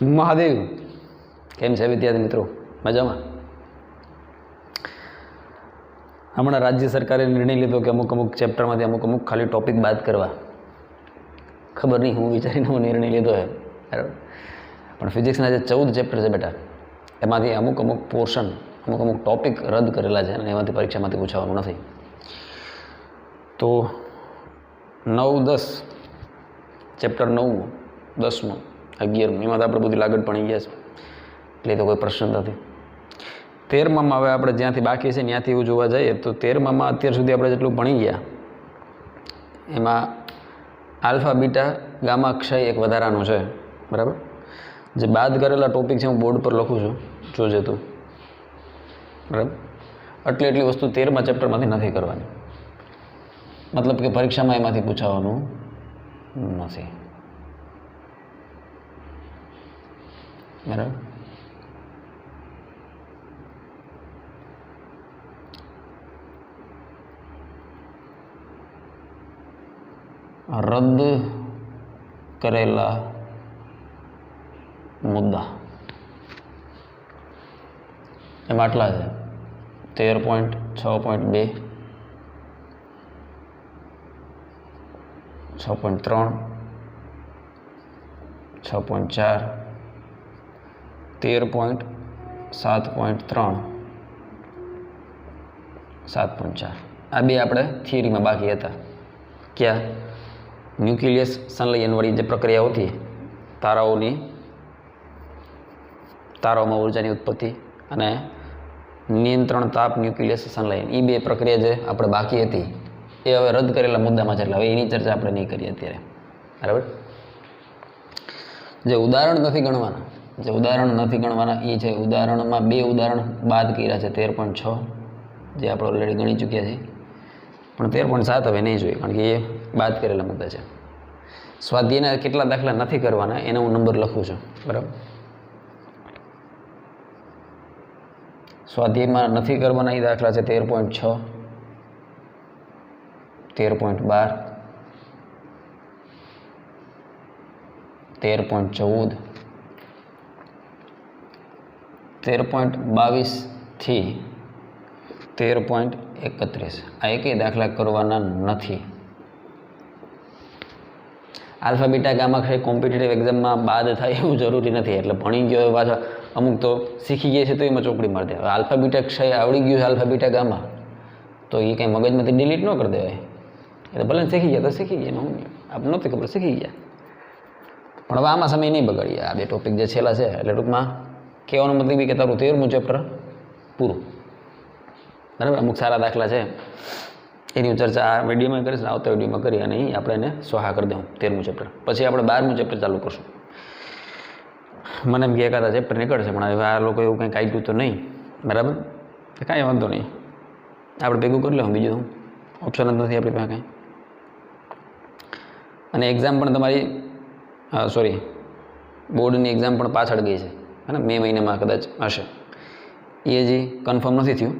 મહાદેવ કેમ છે વિદ્યાર્થી મિત્રો? મજામાં? હમણાં રાજ્ય સરકારે નિર્ણય લીધો કે અમુક ચેપ્ટરમાંથી અમુક ખાલી ટોપિક બાદ કરવા. ખબર નહીં હું વિચારીને હું નિર્ણય લીધો છે, બરાબર. પણ ફિઝિક્સના જે 14 ચેપ્ટર છે બેટા, એમાંથી અમુક પોર્શન અમુક ટોપિક રદ કરેલા છે અને એમાંથી પરીક્ષામાંથી પૂછવાનું નથી. તો 9, 10 ચેપ્ટર 9, 10, 11 એમાં તો આપણે બધી લાગડ પડી ગયા છે, એટલે તો કોઈ પ્રશ્ન નથી. 13માં હવે આપણે જ્યાંથી બાકી છે ત્યાંથી એવું જોવા જઈએ તો 13માં અત્યાર સુધી આપણે જેટલું ભણી ગયા એમાં આલ્ફા બીટા ગામા ક્ષય એક વધારાનું છે, બરાબર. જે બાદ કરેલા ટોપિક છે હું બોર્ડ પર લખું છું, જોજે તું, બરાબર. એટલી વસ્તુ 13મા ચેપ્ટરમાંથી નથી કરવાની, મતલબ કે પરીક્ષામાં એમાંથી પૂછાવાનું નથી, બરાબર. રદ કરેલા મુદ્દા એમાં આટલા છે: 13.6.2, 6.3, 6.4, 13.7.3, 7.4. આ બે આપણે થિયરીમાં બાકી હતા. ક્યાં? ન્યુક્લિયસ સંલયનવાળી જે પ્રક્રિયા હતી, તારાઓમાં ઉર્જાની ઉત્પત્તિ અને નિયંત્રણ તાપ ન્યુક્લિયસ સંલયન, એ બે પ્રક્રિયા જે આપણે બાકી હતી એ હવે રદ કરેલા મુદ્દામાં છે, એટલે હવે એની ચર્ચા આપણે નહીં કરીએ અત્યારે, બરાબર. જે ઉદાહરણ નથી ગણવાના એ છે, ઉદાહરણમાં 2 ઉદાહરણ બાદ કર્યા છે. 13.6 જે આપણે ઓલરેડી ગણી ચૂક્યા છીએ, પણ 13.7 હવે નહીં જોઈએ કારણ કે એ બાદ કરેલા મુદ્દા છે. સ્વાધ્યાયના કેટલા દાખલા નથી કરવાના એને હું નંબર લખું છું, બરાબર. સ્વાધ્યાયમાં નથી કરવાના એ દાખલા છે 13.6, 13.12, 13.14, 13.22 થી 13.31. આ એકેય દાખલા કરવાના નથી. આલ્ફા બીટા ગામા ક્ષય કોમ્પિટિટિવ એક્ઝામમાં બાદ થાય એવું જરૂરી નથી, એટલે ભણી ગયો પાછા અમુક તો શીખી ગયા છે તો એમાં ચોકડી મારી દે. હવે આલ્ફા બીટા ક્ષય આવડી ગયું છે, આલ્ફા બીટા ગામા, તો એ કંઈ મગજમાંથી ડિલીટ ન કરી દેવાય. એટલે ભલે શીખી ગયા તો શીખી ગયા, હું આપણે નહોતી ખબર શીખી ગયા. પણ હવે આમાં સમય નહીં બગાડીએ, આ 2 ટોપિક જે છેલ્લા છે. એટલે ટૂંકમાં કહેવાનો મતલબ એ કે તારું 13મું ચેપ્ટર પૂરું, બરાબર. અમુક સારા દાખલા છે એની ચર્ચા આ વિડીયોમાં કરીશ, આવતા વિડીયોમાં કરી અને અહીં આપણે એને સ્વાહા કરી દઉં 13મું ચેપ્ટર. પછી આપણે 12મું ચેપ્ટર ચાલુ કરશું. મને એમ કે એકાદા ચેપ્ટર નીકળશે, પણ હવે આ લોકો એવું કંઈ કાઢ્યું તો નહીં, બરાબર. કાંઈ વાંધો નહીં, આપણે ભેગું કરી લઉં, બીજું ઓપ્શન જ નથી આપણી પાસે કાંઈ. અને એક્ઝામ પણ તમારી બોર્ડની એક્ઝામ પણ પાછળ ગઈ છે, હે ને, મે મહિનામાં કદાચ હશે, એ હજી કન્ફર્મ નથી થયું.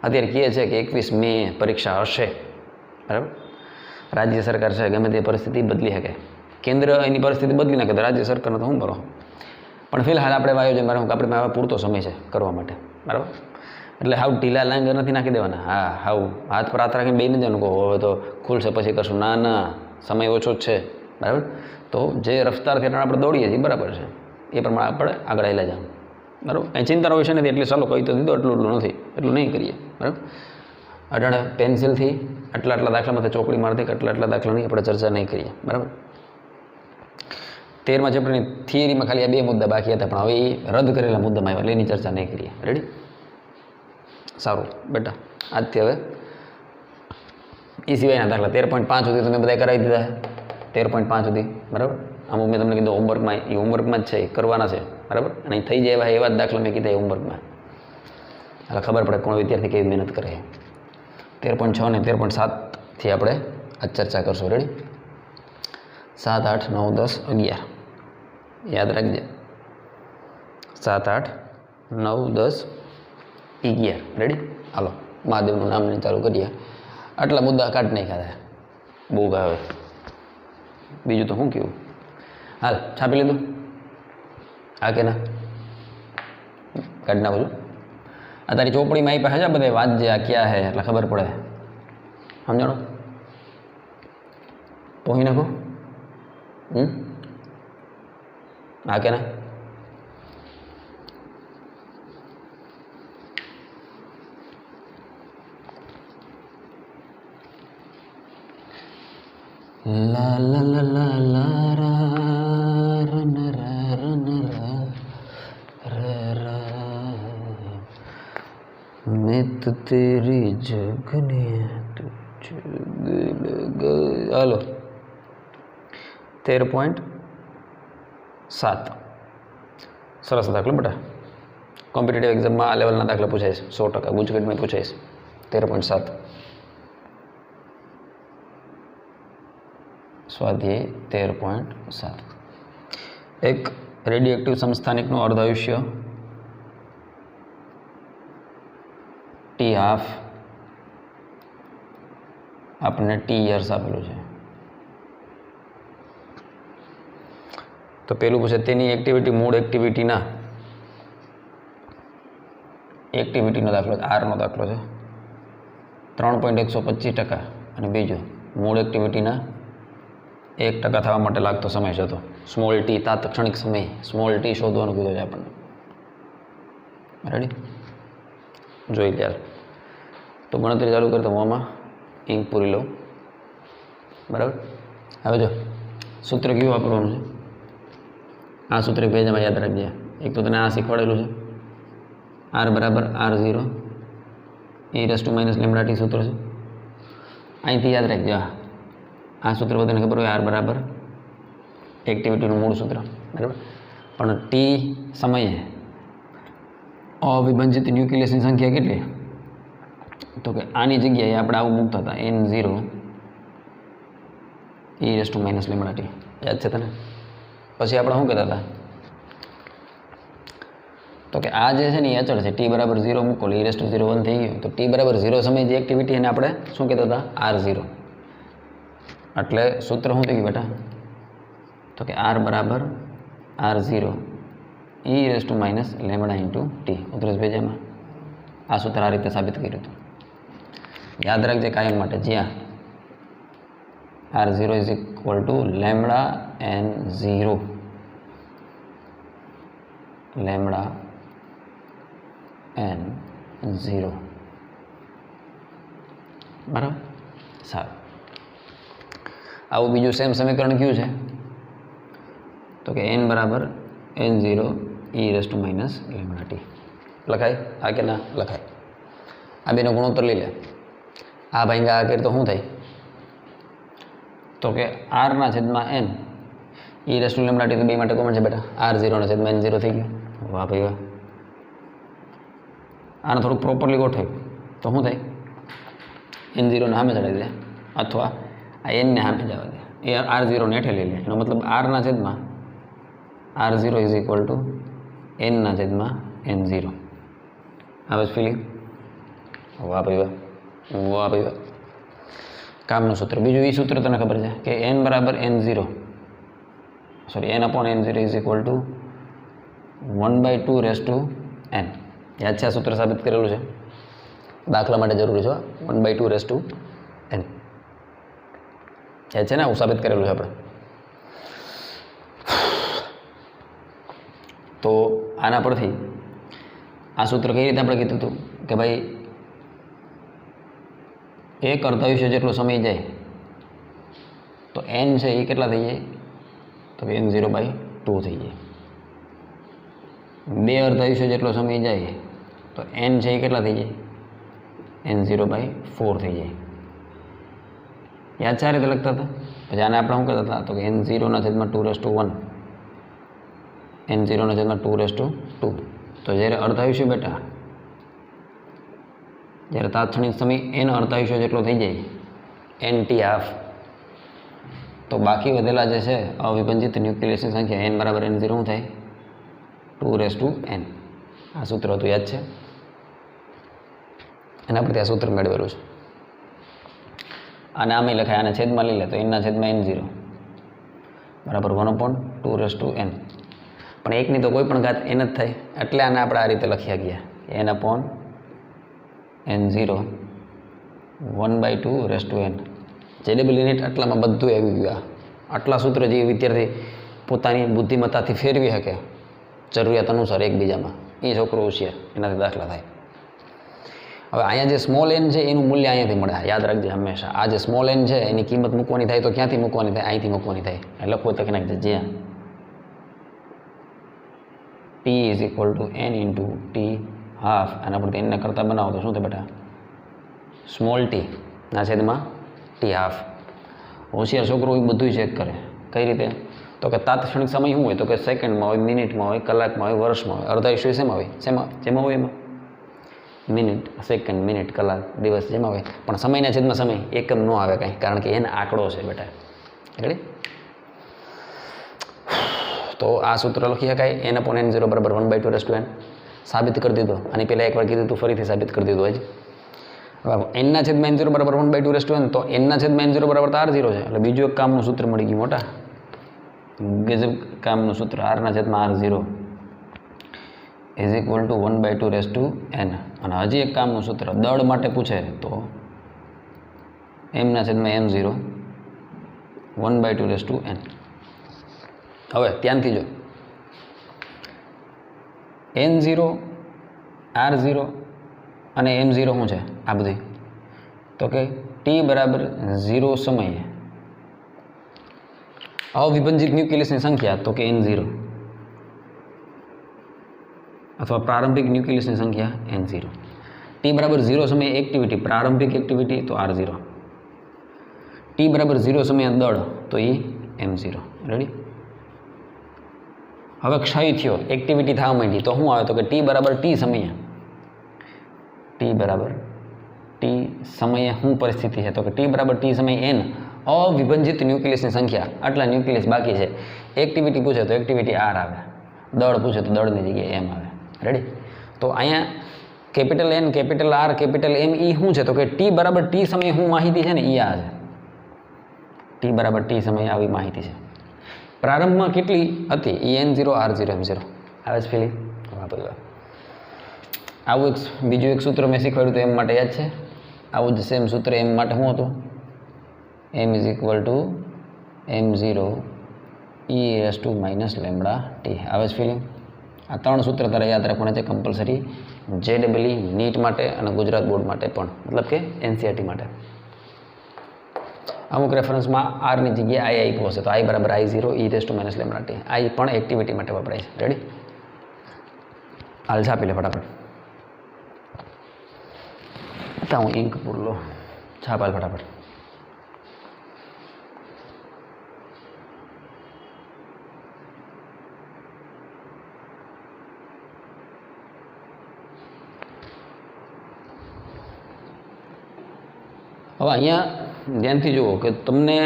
અત્યારે કહે છે કે 21 મે પરીક્ષા હશે, બરાબર. રાજ્ય સરકાર છે, ગમે તે પરિસ્થિતિ બદલી શકે, કેન્દ્ર એની પરિસ્થિતિ બદલી નાખે તો રાજ્ય સરકારને તો શું કરો. પણ ફિલહાલ આપણે આયોજન મારે આપણે હવે પૂરતો સમય છે કરવા માટે, બરાબર. એટલે હાવ ઢીલા લાંગર નથી નાખી દેવાના. હાવ હાથ પર હાથ રાખીને બેસી જવાનું કહો હવે તો ખુલશે પછી કરશું, ના સમય ઓછો જ છે, બરાબર. તો જે રફતારથી આપણે દોડીએ છીએ બરાબર છે, એ પ્રમાણે આપણે આગળ આવેલા જાવ, બરાબર. કંઈ ચિંતાનો વિષય નથી, એટલે ચાલો કહી તો દીધો, એટલું નથી, એટલું નહીં કરીએ, બરાબર. અટાણે પેન્સિલથી આટલા દાખલામાંથી ચોકડી મારતી આટલા દાખલાની આપણે ચર્ચા નહીં કરીએ, બરાબર. 13મા ચેપ્ટરની થિયરીમાં ખાલી આ 2 મુદ્દા બાકી હતા, પણ હવે એ રદ કરેલા મુદ્દામાં આવ્યા, એટલે એની ચર્ચા નહીં કરીએ. રેડી? સારું બેટા, આજથી હવે એ સિવાયના દાખલા 13.5 સુધી તમે બધા કરાવી દીધા, 13.5 સુધી, બરાબર. અમુક મેં તમને કીધું હોમવર્કમાં, એ હોમવર્કમાં જ છે, એ કરવાના છે, બરાબર. અને થઈ જાય એવા જ દાખલા મેં કીધા એ હોમવર્કમાં, એટલે ખબર પડે કોણ વિદ્યાર્થી કેવી મહેનત કરે. 13.6 અને 13.7થી આપણે આ ચર્ચા કરશું. રેડી? 7, 8, 9, 10, 11 યાદ રાખજે. 7, 8, 9, 10, 11. રેડી? હાલો મહાદેવનું નામ લઈને ચાલુ કરીએ. આટલા મુદ્દા કાઢી નાખ્યા હતા, બહુ ભાવે. બીજું તો શું કહ્યું? હાલ છાપી લીધું? હા કે ના? કાઢી નાખું છું. આ તારી ચોપડીમાં આવી પાસે બધા વાંચજે આ ક્યાં હે એટલે ખબર પડે. સમજાણો? પોહી નાખો. હા કે ના? લા લા લા લા લા રા રન રા રન રા રા રા મેં તો તેરી જગને હાલો 13.7 સરસ દાખલો બેટા. કોમ્પિટિટિવ એક્ઝામમાં આ લેવલના દાખલા પૂછાય છે 100%. ગુજકેટમાં પૂછાય છે 13.7. સ્વાધ્યાય 13.7. એક રેડિયોએક્ટિવ સમસ્થાનિકનું અર્ધાયુષ્ય T½ આપણને T યર્સ આપેલું છે. તો પેલું પૂછે તેની એક્ટિવિટી મૂળ એક્ટિવિટીનો દાખલો છે. આરનો દાખલો છે 3.125%. અને બીજું મૂળ એક્ટિવિટીના 1% થવા માટે લાગતો સમય છે. તો સ્મોલ ટી તાત્ક્ષણિક સમય સ્મોલ ટી શોધવાનું કીધું છે આપણને. રેડી? જોઈ લે. તો ગણતરી ચાલુ કરતો હું આમાં ઇંક પૂરી લઉં. બરાબર? હવે જો સૂત્ર કેવું વાપરવાનું છે? આ સૂત્ર પેજમાં યાદ રાખજે. એક તો તને આ શીખવાડેલું છે R બરાબર R0 e⁻ λt સૂત્ર છે. અહીંથી યાદ રાખજો. આ સૂત્ર બધાને ખબર હોય R બરાબર એક્ટિવિટીનું મૂળ સૂત્ર. બરાબર? પણ ટી સમયે અવિભાજિત ન્યુક્લિયસની સંખ્યા કેટલી? તો કે આની જગ્યાએ આપણે આવું મૂકતા હતા N0 e⁻ λt. યાદ છે તને? પછી આપણે શું કહેતા હતા? તો કે આ જે છે ને એ અચળ છે. T બરાબર 0 મૂકો e⁻⁴ થઈ ગયું. તો T બરાબર 0 સમય જે એક્ટિવિટી એને આપણે શું કહેતા હતા? R0. એટલે સૂત્ર શું થઈ ગયું બેટા? તો કે R બરાબર R0 e⁻ λ t. ઉતરેશ ભેજામાં આ સૂત્ર આ રીતે સાબિત કર્યું હતું. યાદ રાખજે કાયમ માટે. જ્યાં R0 = λN0 λN0. બરાબર? સારું. આવું બીજું સેમ સમીકરણ કયું છે? તો કે N બરાબર N0 e⁻ λt. લખાય? હા કે ના? લખાય. આ બેનો ગુણોત્તર લઈ લે. આ ભાંગા આ કરી તો શું થાય? તો કે R/N e⁻ λt તો બે માટે કોમન છે બેટા. R0/N0 થઈ ગયું. વાહ ભાઈ વાહ. આને થોડુંક પ્રોપરલી ગોઠવ્યું તો શું થાય? N0 ને સામે ચડાવી દે અથવા આ N ને સામે જવા દે. એ R0 ને હેઠે લઈ લે. એનો મતલબ R/R0 = N/N0. આવે ફિલિંગ? વાહ ભાઈ વાહ. વાહ ભાઈ વાહ. કામનું સૂત્ર. બીજું એ સૂત્ર તને ખબર છે કે N બરાબર N/N0 = 1/2n. યાદ છે? આ સૂત્ર સાબિત કરેલું છે. દાખલા માટે જરૂરી છે 1/2n. યાદ છે ને? આવું સાબિત કરેલું છે આપણે. તો આના પરથી આ સૂત્ર કઈ રીતે આપણે કીધું હતું કે ભાઈ એક અર્ધાયુષ્ય જેટલો સમય જાય તો N છે એ કેટલા થઈ જાય? તો કે N0/2 થઈ જાય. બે અર્ધાયુષ્ય જેટલો સમય જાય તો N છે એ કેટલા થઈ જાય? N0/4 થઈ જાય. યાદ છે? આ રીતે લખતા હતા. પછી આને આપણે શું કહેતા હતા? તો કે N0/2/1 N0/2/2. તો જ્યારે અર્ધાયુષ્ય બેટા જ્યારે તાત્ક્ષણિક સમય N અર્ધાયુષ્ય જેટલો થઈ જાય N/2 તો બાકી વધેલા જે છે અવિભાજિત ન્યુક્લિયસની સંખ્યા N બરાબર N0 શું થાય? 2/n. આ સૂત્ર હતું. યાદ છે? એના પરથી આ સૂત્ર મેળવેલું છે. આને આમે લખાય. આને છેદમાં લઈ લે તો N/N0 બરાબર 1/2/n. પણ એકની તો કોઈ પણ ઘાત n જ થાય, એટલે આને આપણે આ રીતે લખ્યા ગયા n/n0 1/2 જેડબલ યુનિટ આટલામાં બધું આવી ગયું. આટલા સૂત્ર જે વિદ્યાર્થી પોતાની બુદ્ધિમત્તાથી ફેરવી શકે જરૂરિયાત અનુસાર એકબીજામાં, એ છોકરો હોશિયાર, એનાથી દાખલા થાય. હવે અહીંયા જે સ્મોલ n છે એનું મૂલ્ય અહીંયાથી મળે, યાદ રાખજે હંમેશા. આ જે સ્મોલ n છે એની કિંમત મૂકવાની થાય તો ક્યાંથી મૂકવાની થાય? અહીંથી મૂકવાની થાય. એટલે લખવું તો નાખજે જ્યાં t = n × t½ આના પરથી n ને કરતાં બનાવો તો શું થાય બેટા? સ્મોલ t ના છેદમાં t½ હોશિયાર છોકરો એ બધું ચેક કરે. કઈ રીતે? તો કે તાત્ક્ષણિક સમય શું હોય? તો કે સેકન્ડમાં હોય, મિનિટમાં હોય, કલાકમાં હોય, વર્ષમાં હોય. અર્ધાયુષ્ય શેમાં હોય? જેમાં હોય એમાં મિનિટ, સેકન્ડ, મિનિટ, કલાક, દિવસ જેમાં હોય. પણ સમયના છેદમાં સમય એકમ ન આવે કાંઈ, કારણ કે એને આંકડો છે બેટા. રેડી? તો આ સૂત્ર લખી શકાય n/n0 = 1/2 સાબિત કરી દીધો. આની પહેલાં એકવાર કીધું તું, ફરીથી સાબિત કરી દીધું હજી. હવે n/n0 = 1/2 તો n/n0 = r0 છે. એટલે બીજું એક કામનું સૂત્ર મળી ગયું મોટા, ગજબ કામનું સૂત્ર. r/r0 = 1/2 n. અને હજી એક કામનું સૂત્ર દળ માટે પૂછે તો m/m0 1/2 n. હવે ધ્યાનથી જો n0 r0 અને m0 શું છે આ બધી? તો કે t = 0 સમયે અવિભાજિત ન્યુક્લિયસની સંખ્યા તો કે n0, અથવા પ્રારંભિક ન્યુક્લિયસની સંખ્યા n0. t = 0 સમયે એક્ટિવિટી, પ્રારંભિક એક્ટિવિટી તો r0. t = 0 સમયે દળ તો એ m0. રેડી? હવે ક્ષય થયો, એક્ટિવિટી થવા માંડી તો શું આવે? તો કે t = t સમયે, t = t સમયે શું પરિસ્થિતિ છે? તો કે t = t સમયે n અવિભાજિત ન્યુક્લિયસની સંખ્યા, આટલા ન્યુક્લિયસ બાકી છે. એક્ટિવિટી પૂછે તો એક્ટિવિટી r આવે, દળ પૂછે તો દળની જગ્યાએ m આવે. રેડી? તો અહીંયા capital N, capital R, capital M એ શું છે? તો કે t = t સમયે શું માહિતી છે ને એ આ છે. t = t સમયે આવી માહિતી છે. પ્રારંભમાં કેટલી હતી? એ n0 r0 m0. આવે છે ફિલિંગ? આવું એક બીજું એક સૂત્ર મેં શીખવાડ્યું હતું એમ માટે યાદ છે? આવું જ સેમ સૂત્ર એમ માટે શું હતું? m = m0 e⁻ λt. આવે છે ફિલિંગ? આ 3 સૂત્ર તારે યાદ રાખવાના છે કમ્પલસરી, JEE નીટ માટે અને ગુજરાત બોર્ડ માટે પણ, મતલબ કે NCERT માટે. અમુક રેફરન્સમાં આરની જગ્યાએ I આપ્યો હશે તો I = I0 e⁻λt. I પણ એક્ટિવિટી માટે વપરાય છે. રેડી? હાલ છાપી લે ફટાફટ. તો હું ઇંક પૂરલો છાપાલ ફટાફટ. હવે અહીંયા ધ્યાનથી જુઓ કે તમને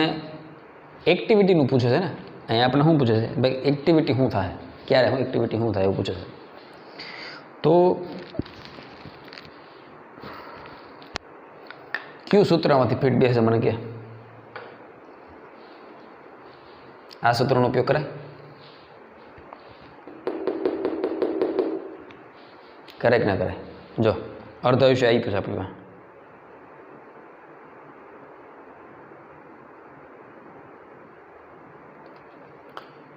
એક્ટિવિટીનું પૂછે છે ને. અહીંયા આપણે શું પૂછે છે? ભાઈ એક્ટિવિટી શું થાય, ક્યારે એક્ટિવિટી શું થાય એવું પૂછે છે. તો કયું સૂત્રમાંથી ફિટ બેસે મને કે? આ સૂત્રનો ઉપયોગ કરાય? કરે કે ના કરાય? જો અર્ધાયુષ્ય આપ્યું છે આપણી પાસે.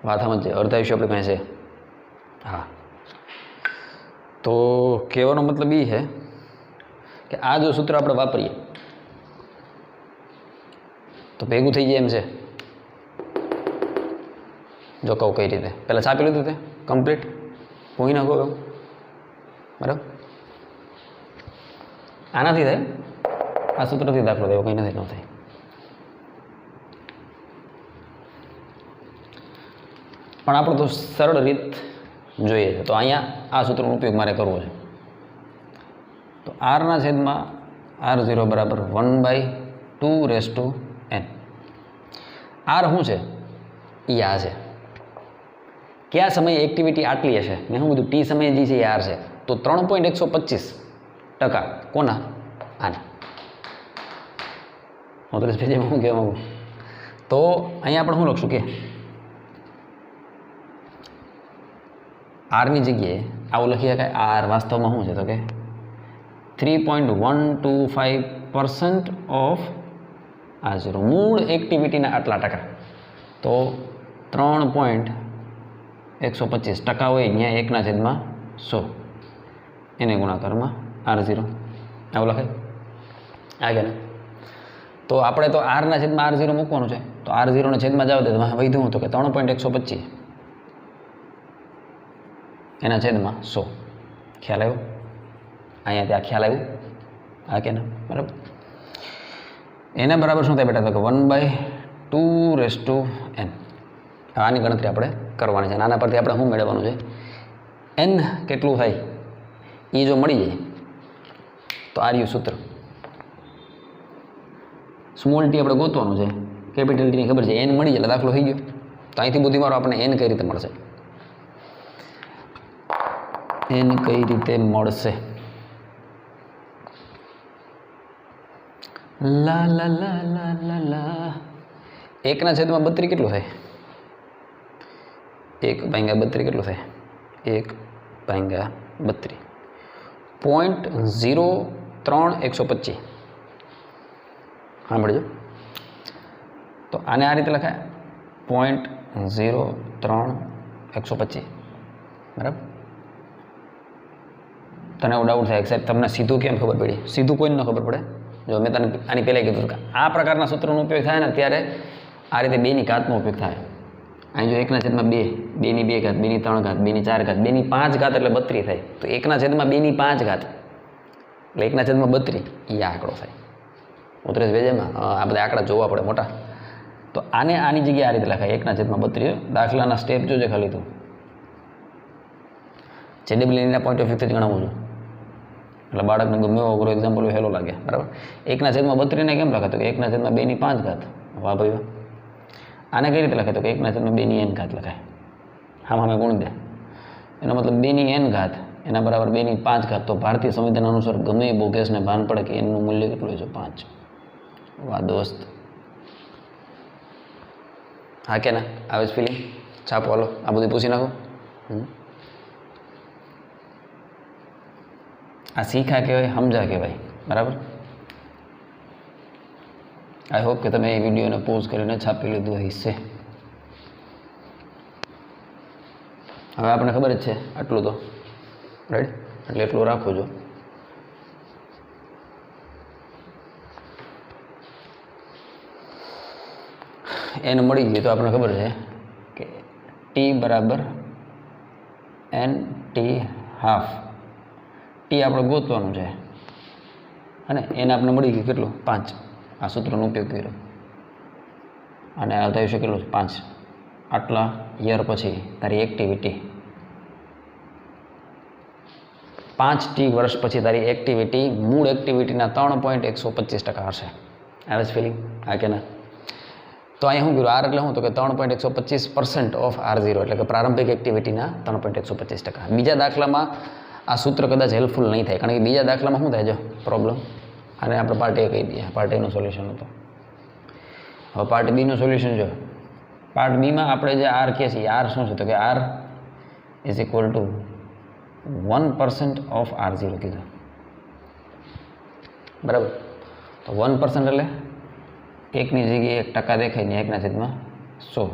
વાત સમજે, અર્ધાયુષ્ય આપણી પાસે છે. હા, તો કહેવાનો મતલબ એ છે કે આ જો સૂત્ર આપણે વાપરીએ તો ભેગું થઈ જાય એમ છે. જો કહું કઈ રીતે, પહેલાં છાપી લીધું તે કમ્પ્લીટ ભૂઈ નાખો એવું, બરાબર? આનાથી થાય, આ સૂત્રથી દાખલો થયો, કંઈ નથી ન થાય. પણ આપણે તો સરળ રીત જોઈએ છે, તો અહીંયા આ સૂત્રનો ઉપયોગ મારે કરવો છે. તો r/r0 = 1/2 n. r શું છે? એ આ છે. કયા સમયે એક્ટિવિટી આટલી હશે? મેં શું કીધું? t સમયે જે છે એ r છે. તો 3.125% કોના? આના. હું તો પેજે હું કહેવા માગું તો અહીંયા આપણે શું લખશું કે આરની જગ્યાએ આવું લખી શકાય. આર વાસ્તવમાં શું છે તો કે 3.125% ઓફ R0. મૂળ એક્ટિવિટીના આટલા ટકા. તો 3.125% હોય ત્યાં 1/100 એને ગુણાકારમાં R0 આવું લખાય. આગળ તો આપણે તો આરના છેદમાં R0 મૂકવાનું છે. તો R0 ને છેદમાં જાવ તો વધ્યું તો કે 3.125 એના છેદમાં 100. ખ્યાલ આવ્યો? અહીંયા ત્યાં ખ્યાલ આવ્યું? હા કે ના? બરાબર. એના બરાબર શું થાય બેટા તો કે 1/2n. આની ગણતરી આપણે કરવાની છે. આના પરથી આપણે શું મેળવવાનું છે? n કેટલું થાય એ જો મળી જાય તો આર્યુ સૂત્ર સ્મોલ ટી આપણે ગોતવાનું છે. કેપિટલ ટીની ખબર છે, n મળી જાય એટલે દાખલો થઈ ગયો. તો અહીંથી બુદ્ધિ મારો આપણે n કઈ રીતે મળશે? n કઈ રીતે મળશે? લા લા લા લા લા લા 1/32 કેટલું થાય? 1/32 કેટલું થાય? 1/32 0.03125. સાંભળજો. તો આને આ રીતે લખાય 0.03125. બરાબર. તને એવું ડાઉટ થાય સાહેબ તમને સીધું કેમ ખબર પડી? સીધું કોઈને ન ખબર પડે. જો મેં તને આની પહેલાં કીધું કે આ પ્રકારના સૂત્રનો ઉપયોગ થાય ને ત્યારે આ રીતે 2ની ઘાતનો ઉપયોગ થાય. અહીં જો 1/2, 2ની 2 ઘાત, 2ની 3 ઘાત, 2ની 4 ઘાત, 2ની 5 ઘાત એટલે 32 થાય. તો 1/2ની 5 ઘાત એટલે 1/32 એ આંકડો થાય. ઉતરે વેજેમાં આ બધા આંકડા જોવા પડે મોટા. તો આને આની જગ્યાએ આ રીતે લખાય 1/32. દાખલાના સ્ટેપ જોજે ખાલી તું. જેડબલ્યુના પોઈન્ટ ઓફ વ્યૂથી જ ગણાવું છું એટલે બાળકને ગમે એવો અઘરો એક્ઝામ્પલ હેલો લાગે. બરાબર. 1/32 ને કેમ લખાય તો કે 1/2ની 5 ઘાત. વાહ ભાઈ વાહ. આને કઈ રીતે લખાય તો કે 1/2ની n ઘાત લખાય. હા મેં ગુણ દે એનો મતલબ 2ની n ઘાત એના બરાબર 2ની 5 ઘાત. તો ભારતીય સંવિધાન અનુસાર ગમે એ બોગેસને ભાન પડે કે એનું મૂલ્ય કેટલું હોય છે? 5. વાહ દોસ્ત. હા કે ના? આવે છે ફિલિંગ? છાપો હાલો આ બધું પૂછી નાખો. આ શીખા કહેવાય, સમજા કહેવાય. બરાબર. આઈ હોપ કે તમે એ વિડીયોને પોઝ કરીને છાપી લીધું હશે. હવે આપણને ખબર જ છે આટલું તો રાઈટ, એટલે એટલું રાખો છો. એને મળી ગયું તો આપણને ખબર છે કે ટી બરાબર n/2. ટી આપણે ગોતવાનું છે અને એને આપણે મળી ગયું કેટલું? 5. આ સૂત્રનો ઉપયોગ કર્યો અને આ થયું છે કેટલું? 5. આટલા યર પછી તારી એક્ટિવિટી 5t વર્ષ પછી તારી એક્ટિવિટી મૂળ એક્ટિવિટીના 3.125% હશે. આવે છે ફિલિંગ? હા કે ના? તો અહીંયા શું કર્યું? આર એટલે શું તો કે 3.125% ઓફ R0 એટલે કે પ્રારંભિક એક્ટિવિટીના 3.125%. બીજા દાખલામાં આ સૂત્ર કદાચ હેલ્પફુલ નહીં થાય કારણ કે બીજા દાખલામાં શું થાય જો પ્રોબ્લેમ. અને આપણે પાર્ટ એ કહી દઈએ. પાર્ટ એનું સોલ્યુશન હતું. હવે પાર્ટ બીનું સોલ્યુશન જો. પાર્ટ બીમાં આપણે જે આર કહે છીએ આર શું છે તો કે R is equal to 1% of R0 કીધું. બરાબર. તો 1% એટલે 1ની જગ્યાએ 1% દેખાય ને 1/100.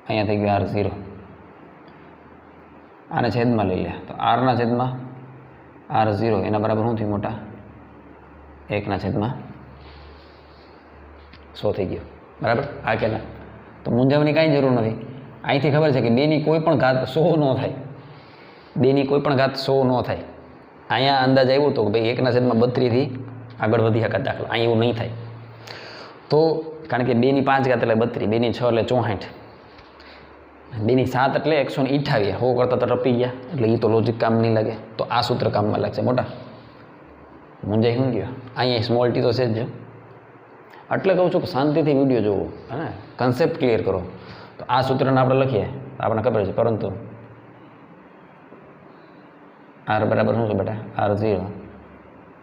અહીંયા થઈ ગયું R0. આને છેદમાં લઈ લે તો આરના છેદમાં R0 એના બરાબર શું થયું મોટા? 1/100 થઈ ગયું. બરાબર. આ કે ના? તો મૂંઝાવવાની કાંઈ જરૂર નથી. અહીંથી ખબર છે કે 2ની કોઈ પણ ઘાત 100 ન થાય. 2ની કોઈ પણ ઘાત 100 ન થાય. અહીંયા અંદાજ આવ્યો હતો કે ભાઈ 1/32થી આગળ વધી શકાય દાખલા. અહીં એવું નહીં થાય. તો કારણ કે 2ની 5 ઘાત એટલે 32, 2ની 6 એટલે 64, 2ની 7 એટલે 128. 100 કરતાં તો ટપી ગયા એટલે એ તો લોજિક કામ નહીં લાગે. તો આ સૂત્ર કામમાં લાગશે મોટા. મૂંઝાઈ શું ગયો? અહીંયા સ્મોલ ટી તો છે જ. એટલે કહું છું કે શાંતિથી વિડીયો જોવો અને કન્સેપ્ટ ક્લિયર કરો. તો આ સૂત્રને આપણે લખીએ આપણને ખબર છે, પરંતુ આર બરાબર શું છે બેટા? R0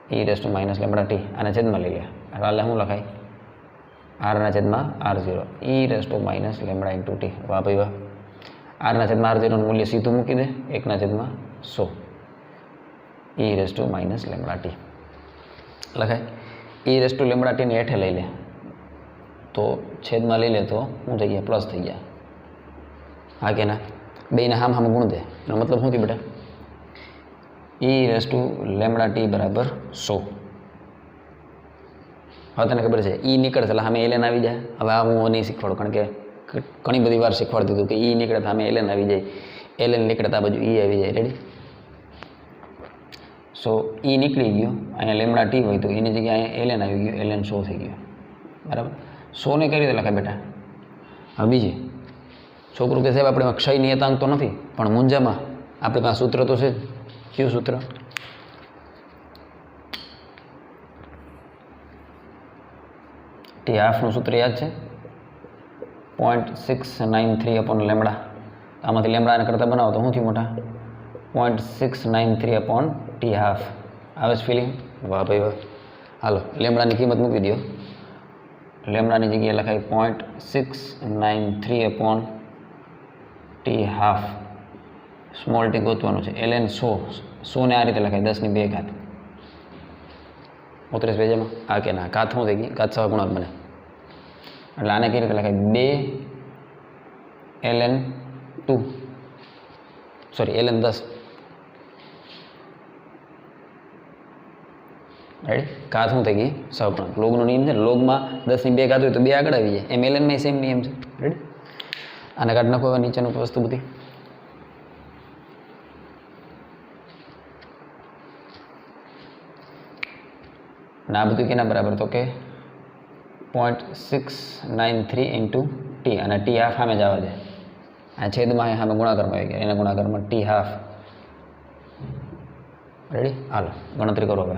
e⁻ λt. આને છેદમાં લઈ લે એટલે શું લખાય? આરના છેદમાં R0 e⁻ λ × t. વાહ ભાઈ વાહ. r/r0 મૂલ્ય સીધું મૂકી દે 1/100 e⁻ લખાય. e⁻t ને હેઠે લઈ લે તો છેદમાં લઈ લે તો શું થઈ ગયા? પ્લસ થઈ ગયા. હા કે ના? બેને હામ ગુણ દે. એનો મતલબ શું થયું બેટા? e⁻t બરાબર 100. હવે તને ખબર છે ઈ નીકળે એટલે સામે ln આવી જાય. હવે આ હું નહીં શીખવાડું, કારણ કે ઘણી બધી વાર શીખવાડતું હતું કે ઈ નીકળે તો સામે ln આવી જાય, ln નીકળે તો આ બાજુ ઈ આવી જાય. રેડી? સો ઈ નીકળી ગયો, અહીંયા λt હોય તો એની જગ્યાએ ln આવી ગયો, ln 100 થઈ ગયો. બરાબર? 100 ને કઈ રીતે લખાય બેટા? હવે બીજી છોકરું કે સાહેબ આપણે ક્ષય નિયતાંક તો નથી, પણ મૂંઝામાં આપણી પાસે સૂત્ર તો છે જ. કયું સૂત્ર? T½ નું સૂત્ર યાદ છે? 0.693/λ. આમાંથી લેમડાને કરતાં બનાવો તો શું થયું મોટા? 0.693/T½ આવે છે ફિલિંગ? વાહ ભાઈ વાહ. હાલો લેમડાની કિંમત મૂકી દો. લેમડાની જગ્યાએ લખાય 0.693/T½ સ્મોલ ટી ગોતવાનું છે. ln 100 ને આ રીતે લખાય 10⁵. 32 પેજમાં આ કે ના? ઘાત શું થઈ ગઈ? ઘાત સહગુણક બને. એટલે આને કઈ રીતે લખાય? 2 ln 2 સોરી ln 10. રાઈટ? ઘાત શું થઈ ગઈ? સહગુણક. લોગનો નિયમ છે ને, લોગમાં 10⁵ હોય તો 2 આગળ આવી જાય. એમ ln માં સેમ નિયમ છે. રાઈટ? આને કાઢ નાખો હવે નીચેનું વસ્તુ બધી. અને આ બધું કેના બરાબર? તો કે 0.693 × t અને T½ સામે જવા દે. આ છેદમાં સામે ગુણાકારમાં આવી ગયા, એના ગુણાકારમાં T½ રેડી? હાલો ગણતરી કરો હવે.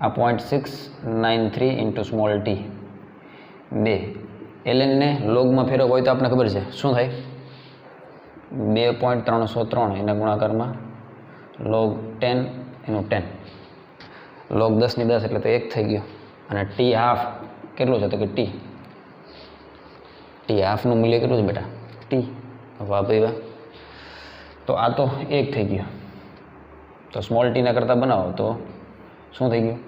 આ 0.693 × સ્મોલ ટી 2 ln ને લોગમાં ફેરવો હોય તો આપણે ખબર છે શું થાય? 2.303 એના ગુણાકારમાં log 10 એનું 10 log 10 એટલે તો 1 થઈ ગયો. અને T½ કેટલું છે? તો કે T½ નું મૂલ્ય કેટલું છે બેટા? t. વાહ ભાઈ વાહ. તો આ તો 1 થઈ ગયો. તો સ્મોલ ટીના કરતાં બનાવો તો શું થઈ ગયું?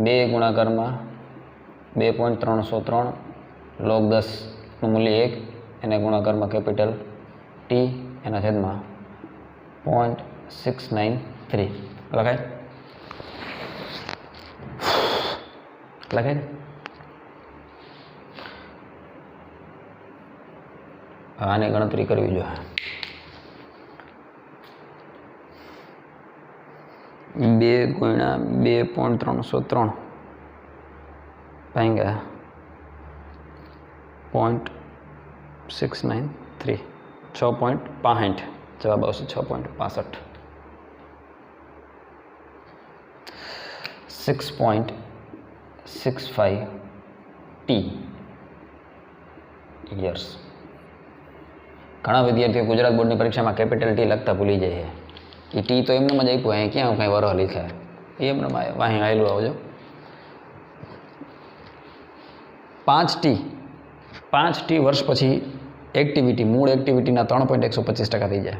2 ગુણાકારમાં 2.303 log 10 નું મૂલ્ય 1 એને ગુણાકારમાં કેપિટલ T એના છેદમાં 0.693 લખાય? લખાય ને? આની ગણતરી કરવી જોઈએ. 2 ગુણ્યા 2.303 ભાગ્યા 0.693 6.65 જવાબ આવશે 6.65 6.65 t યર્સ. ઘણા વિદ્યાર્થીઓ ગુજરાત બોર્ડની પરીક્ષામાં કેપિટલ ટી લખતા ભૂલી જાય છે. એ ટી તો એમને જ આપ્યું, અહીં ક્યાં કાંઈ વરહ લખ્યા એમને વાહી આવેલું આવજો. 5t વર્ષ પછી એક્ટિવિટી મૂળ એક્ટિવિટીના 3.125% થઈ જાય.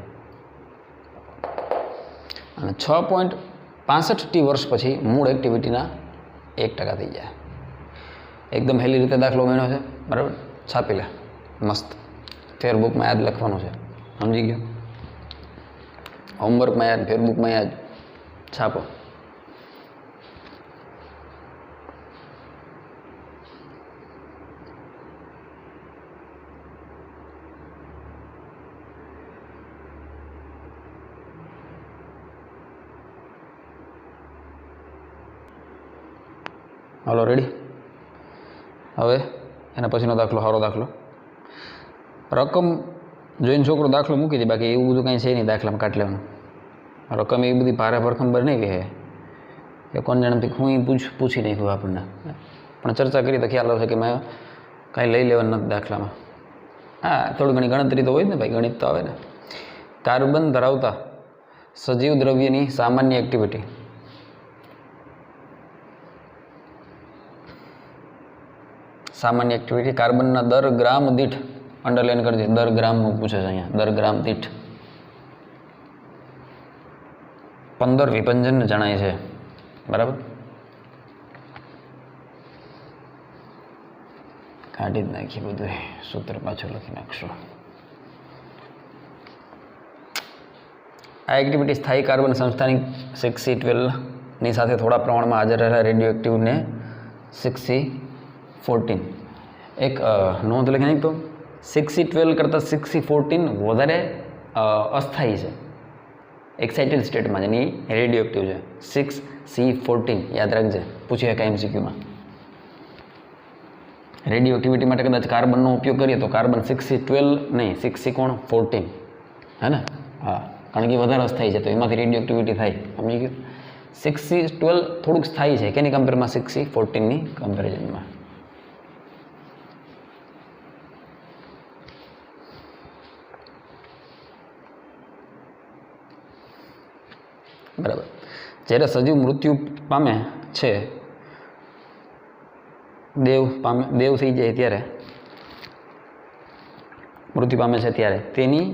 અને 6.65t વર્ષ પછી મૂળ એક્ટિવિટીના 1% થઈ જાય. એકદમ હેલી રીતે દાખલો ગણ્યો છે, બરાબર? છાપી લે મસ્ત. ફેરબુકમાં યાદ લખવાનું છે, સમજી ગયો? હોમવર્કમાં યાદ, ફેરબુકમાં યાદ, છાપો. હાલો રેડી? હવે એના પછીનો દાખલો સારો દાખલો. રકમ જોઈને છોકરો દાખલો મૂકી દે, બાકી એવું બધું કાંઈ છે નહીં દાખલામાં કાઢ લેવાનું. રકમ એવી બધી ભારે ભરખમ નહીં કહે કે કોણ જાણતી હું પૂછી નાખ્યું આપણને, પણ ચર્ચા કરી તો ખ્યાલ આવશે કે મેં કાંઈ લઈ લેવાનું નથી દાખલામાં. હા, થોડી ઘણી ગણતરી તો હોય જ ને ભાઈ, ગણિત તો આવે ને. કાર્બન ધરાવતા સજીવ દ્રવ્યની સામાન્ય એક્ટિવિટી. સામાન્ય એક્ટિવિટી કાર્બનના દર ગ્રામ દીઠ अंडरलाइन कर दीजिए। दर ग्राम पूछे છે અહીંયા, દર ગ્રામ દીઠ 15 વિભંજન જણાય છે, બરાબર। કાઢી જ નાખીએ બધું, સૂત્ર પાછું લખી નાખશું। આ એક્ટિવિટી સ્થાયી કાર્બન સંસ્થાની 6C12ની સાથે થોડા પ્રમાણમાં હાજર રહેલા રેડિયો એક્ટિવને 6C14 એક નોંધ લખી નાખ તો 6C12 કરતાં 6C14 વધારે અસ્થાયી છે, એક્સાઇટેડ સ્ટેટમાં જેની રેડિયો એક્ટિવ છે। 6C14 યાદ રાખજે, પૂછી શકાય MCQમાં। રેડિયો એક્ટિવિટી માટે કદાચ કાર્બનનો ઉપયોગ કરીએ તો કાર્બન 6C12 નહીં, 6C14 હે ને? હા, કારણ કે વધારે અસ્થાયી છે તો એમાંથી રેડિયો એક્ટિવિટી થાય, સમજી ગયું? 6C12 થોડુંક સ્થાયી છે, કેની કમ્પેરમાં? 6C14ની કમ્પેરિઝનમાં। બરાબર। જ્યારે સજીવ મૃત્યુ પામે છે, દેવ થઈ જાય ત્યારે, મૃત્યુ પામે છે ત્યારે તેની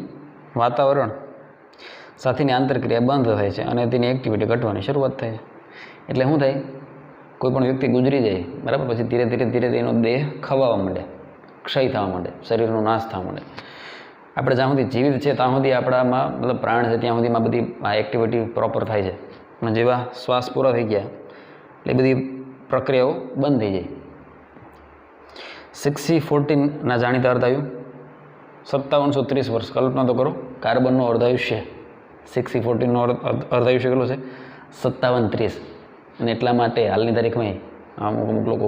વાતાવરણ સાથેની આંતરક્રિયા બંધ થાય છે અને તેની એક્ટિવિટી ઘટવાની શરૂઆત થાય છે। એટલે શું થાય? કોઈ પણ વ્યક્તિ ગુજરી જાય, બરાબર, પછી ધીરે ધીરે ધીરે એનો દેહ ખવાવા માંડે, ક્ષય થવા માંડે, શરીરનો નાશ થવા માંડે। આપણે જ્યાં સુધી જીવિત છે ત્યાં સુધી આપણામાં મતલબ પ્રાણ છે ત્યાં સુધીમાં બધી આ એક્ટિવિટી પ્રોપર થાય છે, અને જેવા શ્વાસ પૂરા થઈ ગયા એટલે બધી પ્રક્રિયાઓ બંધ થઈ જાય। 6C14ના જાણીતા અર્ધાયુ 5730 વર્ષ। કલ્પના તો કરો, કાર્બનનો અર્ધાયુષ્ય 6C14નો અર્ધાયુષ્ય કેટલું છે? 5730। અને એટલા માટે હાલની તારીખમાં અમુક લોકો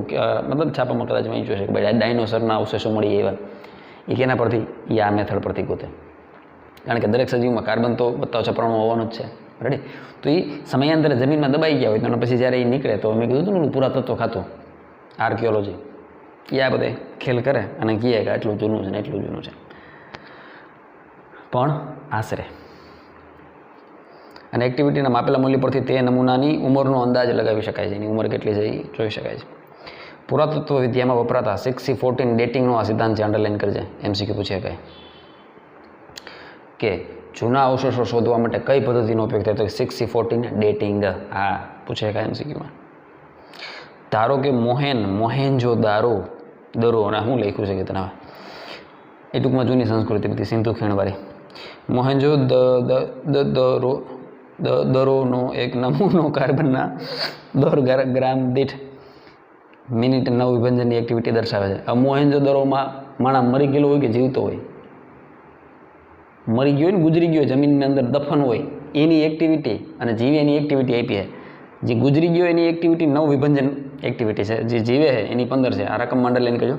મતલબ છાપામાં કદાચ વાંચ્યું છે કે ભાઈ ડાયનોસરના અવશેષો મળી એવા, એ કેના પરથી? એ આ મેથડ પરથી ગોતે, કારણ કે દરેક સજીવમાં કાર્બન તો બતાવ છપરાણું હોવાનું જ છે, રેડી? તો એ સમયાંતરે જમીનમાં દબાઈ ગયા હોય તો પછી જ્યારે એ નીકળે તો મેં કીધું હતું ને પુરાતત્વ ખાતું, આર્કિયોલોજી, એ આ બધે ખેલ કરે અને કહે કે આટલું જૂનું છે ને એટલું જૂનું છે, પણ આશરે। અને એક્ટિવિટીના માપેલા મૂલ્ય પરથી તે નમૂનાની ઉંમરનો અંદાજ લગાવી શકાય છે, એની ઉંમર કેટલી છે એ જોઈ શકાય છે। પુરાતત્વ વિદ્યામાં વપરાતા 6C14 ડેટિંગનો આ સિદ્ધાંત છે, અંડરલાઇન કરજે, MCQ પૂછી શકાય કે જૂના અવશેષો શોધવા માટે કઈ પદ્ધતિનો ઉપયોગ થાય? તો 6C14 ડેટિંગ, હા પૂછી શકાય MCQમાં। ધારો કે મોહેન્જો-દારો અને શું લખ્યું છે કે તને એ ટૂંકમાં જૂની સંસ્કૃતિ બધી સિંધુ ખીણવાળી, મોહેન્જો દરોનો એક નમૂનો કાર્બનના 10 ગ્રામ દીઠ મિનિટ 9 વિભંજનની એક્ટિવિટી દર્શાવે છે। આ મોહેન્જો દરોમાં માણસ મરી ગયેલો હોય કે જીવતો હોય? મરી ગયો હોય ને, ગુજરી ગયો, જમીનની અંદર દફન હોય, એની એક્ટિવિટી અને જીવે એની એક્ટિવિટી આપી છે। જે ગુજરી ગયો એની એક્ટિવિટી 9 વિભંજન એક્ટિવિટી છે, જે જીવે છે એની 15 છે। આ રકમ અંડરલાઇન કરજો।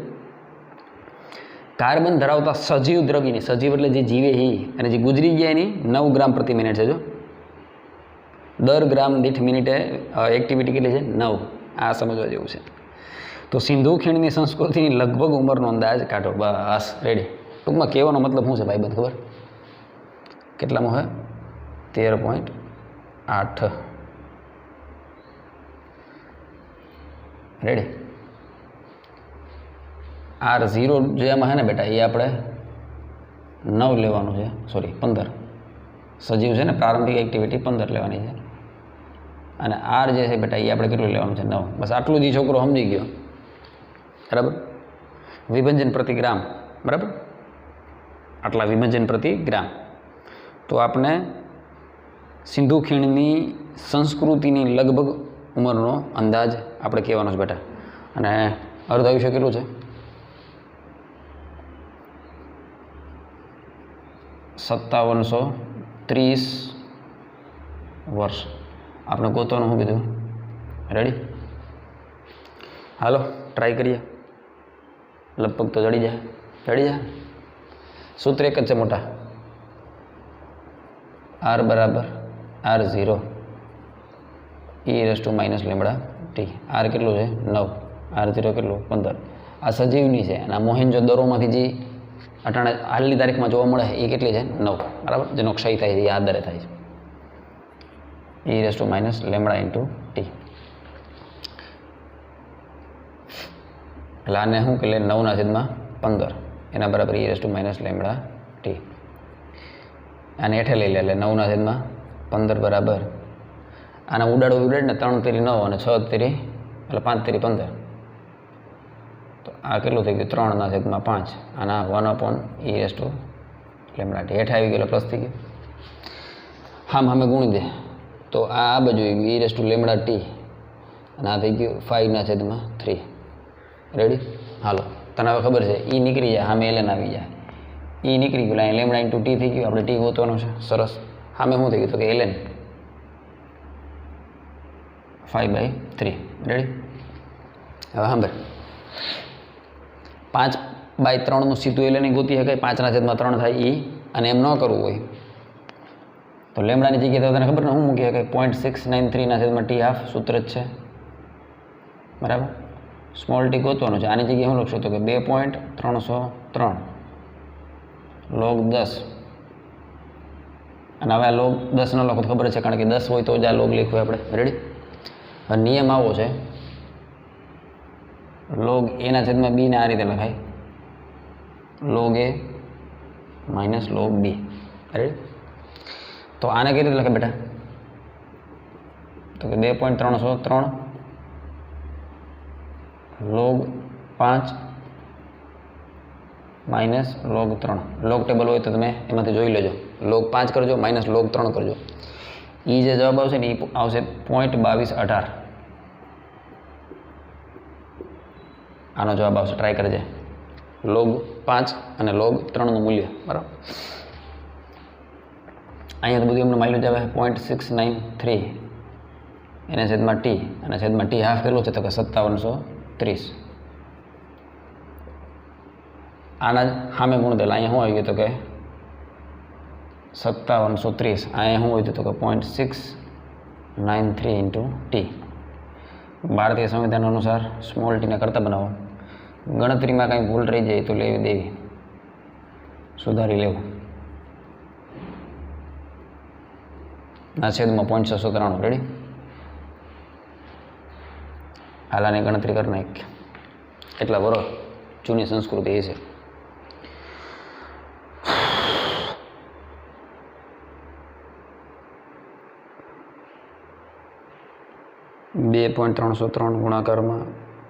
કાર્બન ધરાવતા સજીવ દ્રવ્યની, સજીવ એટલે જે જીવે એ, અને જે ગુજરી ગયા એની 9 ગ્રામ પ્રતિ મિનિટ છે। જો દર ગ્રામ દીઠ મિનિટે એક્ટિવિટી કેટલી છે? 9। આ સમજવા જેવું છે। તો સિંધુ ખીણની સંસ્કૃતિની લગભગ ઉંમરનો અંદાજ કાઢો, બસ રેડી। ટૂંકમાં કહેવાનો મતલબ શું છે ભાઈ બંધ? ખબર કેટલામાં હોય? 13.8 રેડી। R0 જે આમાં છે ને બેટા, એ આપણે 9 લેવાનું છે, સોરી 15, સજીવ છે ને પ્રારંભિક એક્ટિવિટી 15 લેવાની છે, અને R જે છે બેટા એ આપણે કેટલું લેવાનું છે? 9। બસ આટલું જ છોકરો સમજી ગયો, બરાબર? વિભંજન પ્રતિ ગ્રામ, બરાબર? આટલા વિભંજન પ્રતિ ગ્રામ। તો આપણે સિંધુ ખીણની સંસ્કૃતિની લગભગ ઉંમરનો અંદાજ આપણે કહેવાનો છે બેટા। અને અર્ધાયુષ્ય કેટલું છે? 5730 વર્ષ। આપણે ગોતવાનું શું કીધું? રેડી? હાલો ટ્રાય કરીએ, લગભગ તો જડી જાય। સૂત્ર એક જ છે મોટા, R બરાબર R0 e⁻ - λ t। R કેટલું છે? 9, R0 કેટલું? 15। આ સજીવની છે, અને આ મોહેન્જો દરોમાંથી જે અટાણે હાલની તારીખમાં જોવા મળે એ કેટલી છે? 9, બરાબર? જેનો ક્ષય થાય છે એ આ દરે થાય છે, e⁻ λ t। એટલે આને શું કે 9/15 એના બરાબર e raise to minus lambda T. આને હેઠે લઈ લે એટલે 9/15 બરાબર આના ઉડાડો ઉડાડ ને 3 તેરી 9 અને 6 તેરી એટલે 5 તેરી 15. તો આ કેટલું થઈ ગયું 3/5 આના 1/e raise to lambda T. હેઠે આવી ગયેલો પ્લસ થઈ ગયો. હામે ગુણી દે તો આ બાજુ આવી ગયું e raise to lambda T અને આ થઈ ગયું 5/3. રેડી? હાલો, તને હવે ખબર છે e નીકળી જાય સામે ln આવી જાય. e નીકળી ગયું અહીં લેમડા ઇન્ટુ ટી થઈ ગયું. આપણે ટી ગોતવાનું છે. સરસ. સામે શું થઈ ગયું તો કે ln 5/3. રેડી? હવે સાંભળ 5/3 સીધું ln ગોતી શકાય. 5/3 થાય e અને એમ ન કરવું હોય તો લેમડાની જગ્યાએ તો તને ખબર ને શું મૂકી શકાય 0.693 ટી હાફ સૂત્ર જ છે બરાબર. સ્મોલ ટી ગોતવાનું છે. આની જગ્યાએ શું લખશો તો કે 2.303 log 10 અને હવે આ log 10 નો લખો તો ખબર છે કારણ કે 10 હોય તો જ આ log લખ્યું આપણે. રેડી? હવે નિયમ આવો છે log a/b ને આ રીતે લખાય log a minus log b. Ready? તો આને કઈ રીતે લખે બેટા તો કે 2.303 log 5 minus log 3. log table હોય તો તમે એમાંથી જોઈ લેજો. log 5 કરજો માઇનસ log 3 કરજો. એ જે જવાબ આવશે ને એ આવશે 0.2218. આનો જવાબ આવશે. ટ્રાય કરજે. log 5 અને log 3નું મૂલ્ય બરાબર. અહીંયા તો બધું એમને માલ્યું જ આવે 0.693 એને છેદમાં ટી અને છેદમાં ટી હાફ કેટલું છે તો કે 5730. આના સામે ગુણ દેલા અહીંયા શું આવી ગયું તો કે 5730. અહીંયા શું હોય તો કે 0.693 ઇન્ટુ ટી. ભારતીય સંવિધાન અનુસાર સ્મોલ ટીને કરતા બનાવો. ગણતરીમાં કાંઈ ભૂલ રહી જાય તો લેવી દેવી સુધારી લેવું. આ છેદમાં 0.693. રેડી? હાલાની ગણતરી કરી નાખ. એટલા બરો જૂની સંસ્કૃતિ એ છે. બે 303 ગુણાકારમાં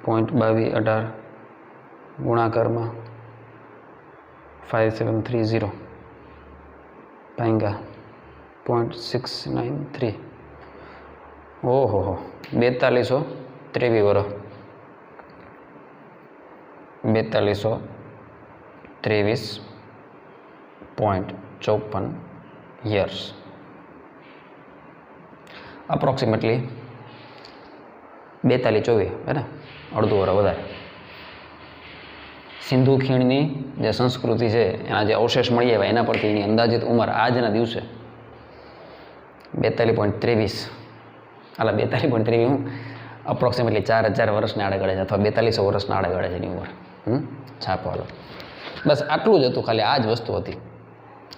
0.2218 ગુણાકારમાં 5730 ભાંગ્યા 0.693. ઓહો 4223 વર્ષ 4223.54 યર્સ અપ્રોક્સિમેટલી 4224 હે ને અડધું વર્ષ વધારે. સિંધુ ખીણની જે સંસ્કૃતિ છે એના જે અવશેષ મળી આવ્યા એના પરથી એની અંદાજિત ઉંમર આજના દિવસે 42.23 હાલા 42.23 હું અપ્રોક્સિમેટલી 4000 વર્ષને આડે ગળે છે અથવા 4200 વર્ષના આડે ગળે છે એની ઉંમર. છાપો હાલો. બસ આટલું જ હતું. ખાલી આ જ વસ્તુ હતી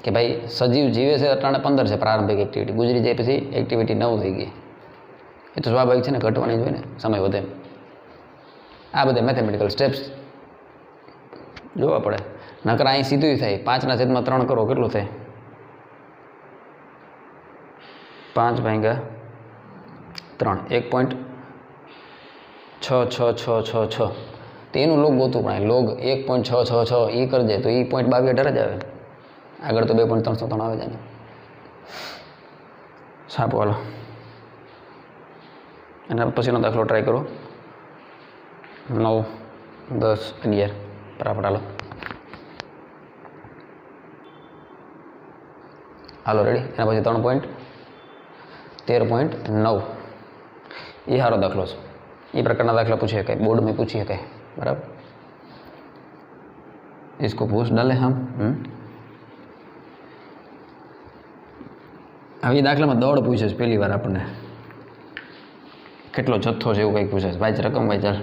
કે ભાઈ સજીવ જીવે છે અટાણે 15 છે પ્રારંભિક એક્ટિવિટી. ગુજરી જાય પછી એક્ટિવિટી 9 થઈ ગઈ. એ તો સ્વાભાવિક છે ને, ઘટવાની જોઈએ ને સમય વધે. આ બધા મેથેમેટિકલ સ્ટેપ્સ જોવા પડે. નકર અહીં સીધું થાય 5/3 કરો કેટલું થાય 5/3 1.66666. તો એનું લોગ ગોતું પણ લોગ 1.666 એ કરજે તો એ 0.2218 જ આવે. આગળ તો 2.303 આવે છે ને. છાપો હાલો. એના પછીનો દાખલો ટ્રાય કરો. 9, 10, 11 ફટાફટ હાલો. હાલો રેડી. એના પછી 3.13.9 એ સારો દાખલો છે. એ પ્રકારના દાખલા પૂછી શકાય, બોર્ડમાં પૂછી શકાય બરાબર. इसको पूछ डाले हम. હવે એ દાખલામાં દોડ પૂછે છે પહેલી વાર આપણને. કેટલો જથ્થો છે એવું કંઈક પૂછે છે. ભાઈ રકમ ભાઈ ચાલ.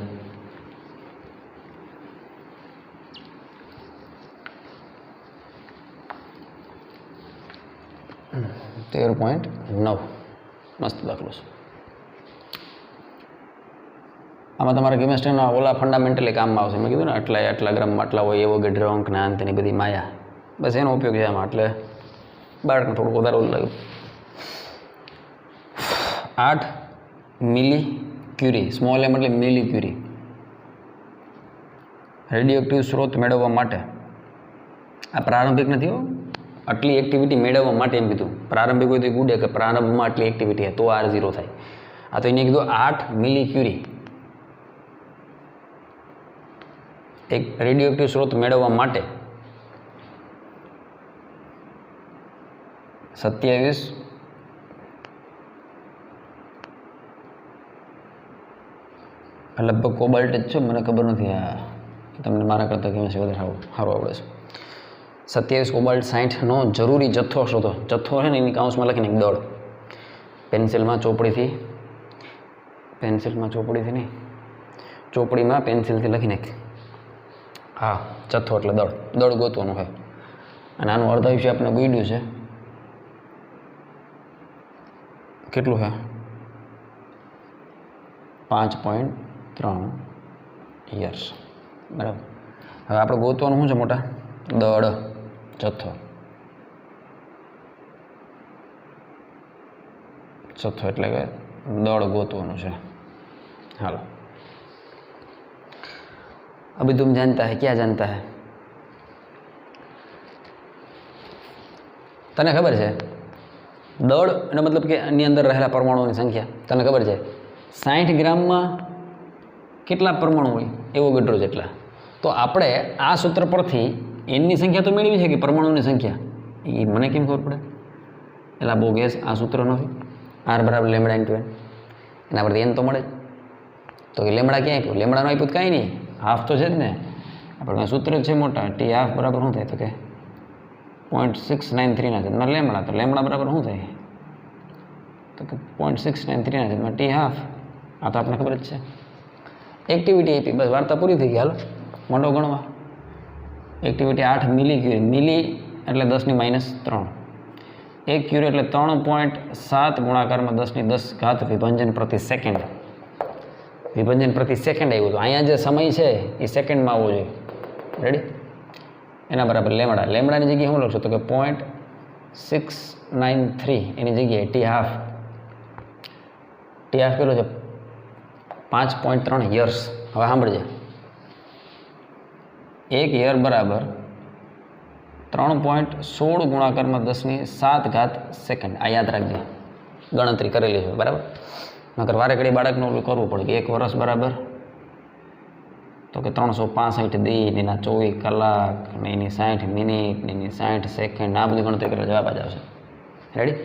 .9 મસ્ત દાખલો છે. આમાં તમારા કેમિસ્ટ્રીના ઓલા ફંડામેન્ટલી કામમાં આવશે. મેં કીધું ને આટલા ગ્રામમાં આટલા હોય એવો ડ્રંક ને અંતની બધી માયા, બસ એનો ઉપયોગ છે આમાં. એટલે બાળકને થોડુંક વધારે ઓલું લાગ્યું. 8 મિલી ક્યુરી, સ્મોલ એમ એટલે મિલી ક્યુરી, રેડિયો એક્ટિવ સ્ત્રોત મેળવવા માટે, આ પ્રારંભિક નથી હો, આટલી એક્ટિવિટી મેળવવા માટે એમ કીધું. પ્રારંભિક હોય તો એ ગુડે કે પ્રારંભમાં આટલી એક્ટિવિટી હોય તો R0 થાય. આ તો એને કીધું 8 મિલી ક્યુરી એક રેડિયો એક્ટિવ સ્ત્રોત મેળવવા માટે 27 લગભગ કોબાલ્ટ જ છે, મને ખબર નથી. આ તમને મારા કરતાં કેમ છે વધારે સારું આવડે છે. 27 કોબાલ્ટ 60નો જરૂરી જથ્થો શોધો. જથ્થો છે ને એની કાઉન્સમાં લખીને દળ, પેન્સિલમાં ચોપડીથી નહીં, ચોપડીમાં પેન્સિલથી લખી નાખ. હા, જથ્થો એટલે દળ ગોતવાનું છે. અને આનું અર્ધાયુષ્ય આપણે ગુડ્યું છે કેટલું છે? 5.3 યર્સ. બરાબર. હવે આપણે ગોતવાનું શું છે મોટા? દળ, જથ્થો એટલે કે દળ ગોતવાનું છે. હાલો, अभी तुम जानता है, क्या जानता है? તને ખબર છે દળ એનો મતલબ કે એની અંદર રહેલા પરમાણુઓની સંખ્યા તને ખબર છે? 60 ગ્રામમાં કેટલા પરમાણુ હોય? એવો ગઢરો જેટલા. તો આપણે આ સૂત્ર પરથી એનની સંખ્યા તો મેળવી છે કે પરમાણુની સંખ્યા, એ મને કેમ ખબર પડે? એટલે બહુ ગેસ, આ સૂત્ર નથી. R બરાબર લેમડા ઇન્ટુ n, એના પરથી n તો મળે જ. તો કે લેમડા ક્યાં આપ્યું? લેમડાનું આપ્યું તો કાંઈ નહીં, હાફ તો છે જ ને. આપણે સૂત્ર છે મોટા, ટી હાફ બરાબર શું થાય? તો કે 0.693 ના છેદમાં લેમડા. તો લેમડા બરાબર શું થાય? તો કે 0.693 ના છેદમાં ટી હાફ. આ તો આપણે ખબર જ છે. એક્ટિવિટી આપી, બસ વાર્તા પૂરી થઈ ગઈ. હાલો મોટો ગણવા. એક્ટિવિટી 8 મિલી ક્યુરી, મિલી એટલે 10⁻3, 1 ક્યુરી એટલે 3.7 ગુણાકારમાં 10⁻10 વિભાજન પ્રતિ સેકન્ડ. વિભાજન પ્રતિ સેકન્ડ આવ્યું હતું. અહીંયા જે સમય છે એ સેકન્ડમાં આવવો જોઈએ. રેડી? એના બરાબર લેમડા. લેમડાની જગ્યાએ શું લખશો? તો કે 0.693 એની જગ્યાએ ટી હાફ. ટી હાફ કેટલો છે? 5.3 યર્સ. હવે સાંભળજે, 1 યર બરાબર 3.16 ગુણાકારમાં 10⁻7 સેકન્ડ. આ યાદ રાખજે, ગણતરી કરેલી છે. બરાબર? નકર વારે ઘડી બાળકનું ઓલું કરવું પડે કે 1 વર્ષ બરાબર તો કે 365 દિન, એના 24 કલાક, ને એની 60 મિનિટ, ને એની 60 સેકન્ડ, આ બધી ગણતરી કરેલા જવાબ જ આવશે. રેડી?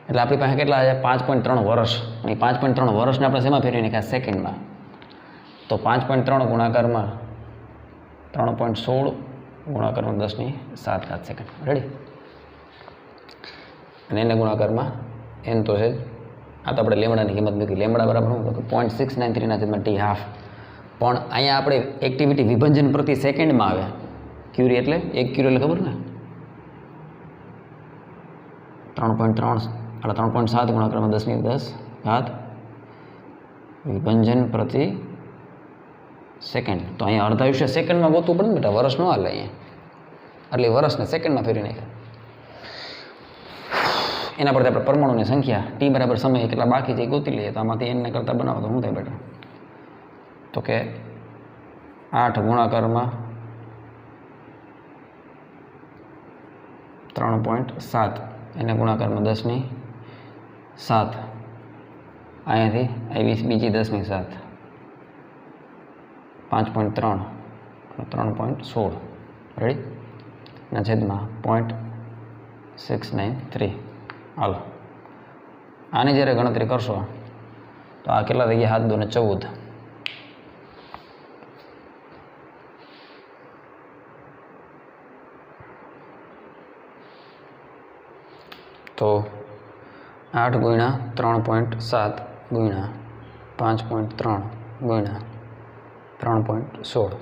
એટલે આપણી પાસે કેટલા છે? 5.3 વર્ષ. અને 5.3 વર્ષને આપણે શેમાં ફેરવી નાખ્યા? સેકન્ડમાં. તો 5.3 ગુણાકારમાં 3.16 ગુણાકારમાં 10⁻7 સેકન્ડ. રેડી? અને એને ગુણાકારમાં n તો છે જ. આ તો આપણે લેમડાની કિંમત મૂકી. લેમડા બરાબર શું? તો 0.693 ના છેદમાં ટી હાફ. પણ અહીંયા આપણે એક્ટિવિટી વિભાજન પ્રતિ સેકન્ડમાં આવે. ક્યુરી એટલે 1 ક્યુરી એટલે ખબર ને? 3.3 એટલે 3.7 ગુણાકારમાં 10⁻10 વિભાજન પ્રતિ સેકન્ડ. તો અહીંયા અર્ધાયુષ્ય સેકન્ડમાં ગોતવું પડે ને બેટા, વર્ષ ન હાલે અહીંયા. એટલે વર્ષને સેકન્ડમાં ફેરવી નાખ્યા. એના પરથી આપણે પરમાણુની સંખ્યા ટી બરાબર સમય કેટલા બાકી છે એ ગોતી લઈએ. તો આમાંથી n કરતાં બનાવો તો શું થાય બેટા? તો કે 8 ગુણાકારમાં 3.7 એને ગુણાકારમાં 10⁻7. અહીંયાથી આવી બીજી 10⁻7, 5.3 3.16. રેડી? ના છેદમાં 0.693. હાલો, આની જ્યારે ગણતરી કરશો તો આ કેટલા થઈ ગયા? 7 × 2 = 14. તો 8 × 3.7 × 5.3 × 3.16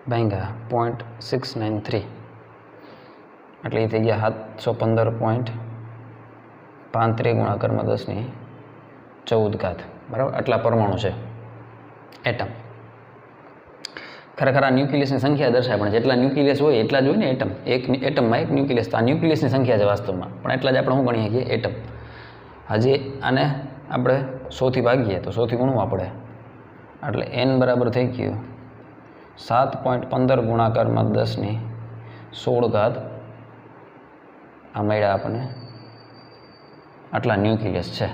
ભાગ્યા 0.693 એટલે એ થઈ ગયા 715.35 ગુણાકારમાં 10⁻14. બરાબર? આટલા પરમાણુ છે. એટમ. ખરેખર આ ન્યુક્લિયસની સંખ્યા દર્શાવે, પણ જેટલા ન્યુક્લિયસ હોય એટલા જ હોય ને એટમ. એક એટમમાં એક ન્યુક્લિયસ, તો આ ન્યુક્લિયસની સંખ્યા છે વાસ્તવમાં, પણ એટલા જ આપણે શું ગણી શકીએ? એટમ. હજી આને આપણે 100 થી ભાગીએ તો 100 થી ગુણવા પડે, એટલે n બરાબર થઈ ગયું 7.15 ગુણાકારમાં 10^16 આ મળ્યા આપણને. આટલા ન્યુક્લિયસ છે,